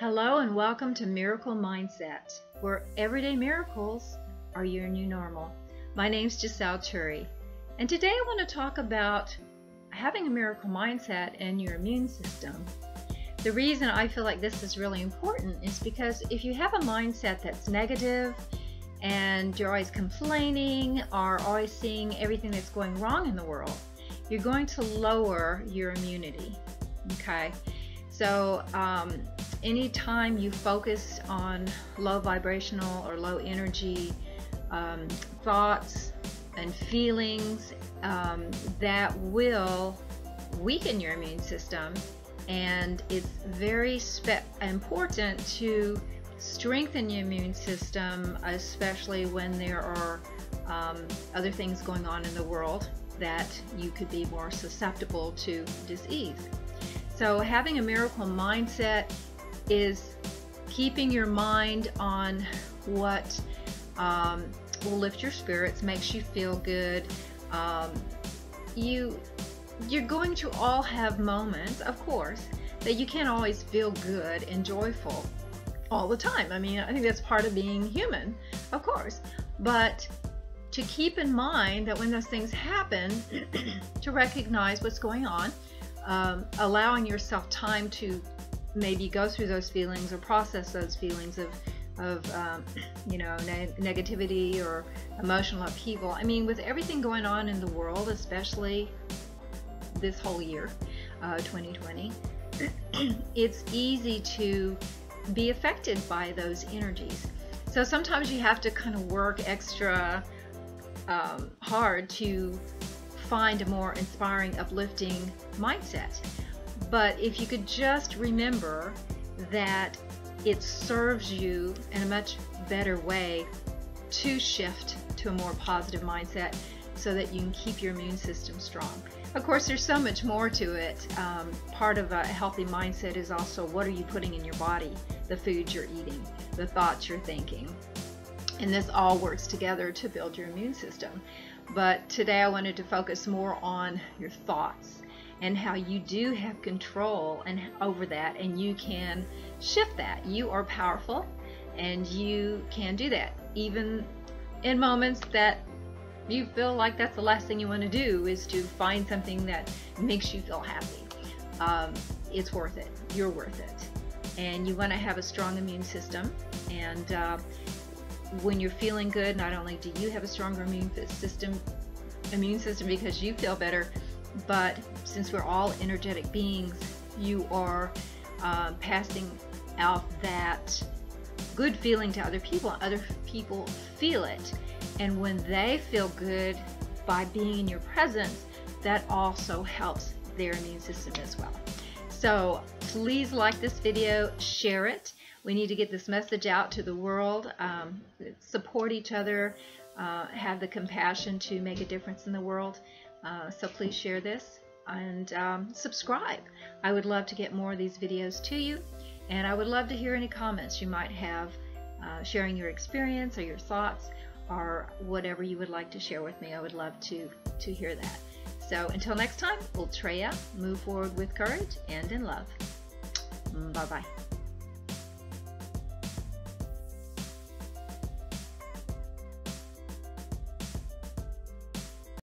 Hello and welcome to Miracle Mindset, where everyday miracles are your new normal. My name's Jisele, and today I want to talk about having a miracle mindset and your immune system. The reason I feel like this is really important is because if you have a mindset that's negative and you're always complaining or always seeing everything that's going wrong in the world, you're going to lower your immunity. Okay, so anytime you focus on low vibrational or low energy thoughts and feelings, that will weaken your immune system, and it's very important to strengthen your immune system, especially when there are other things going on in the world that you could be more susceptible to disease. So having a miracle mindset is keeping your mind on what will lift your spirits, makes you feel good. You're going to all have moments, of course, that you can't always feel good and joyful all the time. I mean, I think that's part of being human, of course. But to keep in mind that when those things happen, to recognize what's going on, allowing yourself time to maybe go through those feelings or process those feelings of negativity or emotional upheaval. I mean, with everything going on in the world, especially this whole year, 2020, it's easy to be affected by those energies. So sometimes you have to kind of work extra hard to find a more inspiring, uplifting mindset. But if you could just remember that it serves you in a much better way to shift to a more positive mindset so that you can keep your immune system strong. Of course, there's so much more to it. Part of a healthy mindset is also what are you putting in your body, the foods you're eating, the thoughts you're thinking. And this all works together to build your immune system. But today I wanted to focus more on your thoughts and how you do have control over that, and you can shift that. You are powerful and you can do that, even in moments that you feel like that's the last thing you want to do is to find something that makes you feel happy. It's worth it. You're worth it. And you want to have a strong immune system, and when you're feeling good, not only do you have a stronger immune system because you feel better, but since we're all energetic beings, you are passing out that good feeling to other people. Other people feel it, and when they feel good by being in your presence, that also helps their immune system as well. So please like this video, share it. We need to get this message out to the world. Support each other, have the compassion to make a difference in the world. So please share this and subscribe. I would love to get more of these videos to you, and I would love to hear any comments you might have, sharing your experience or your thoughts or whatever you would like to share with me. I would love to hear that. So until next time, Ultreya, move forward with courage and in love. Bye-bye.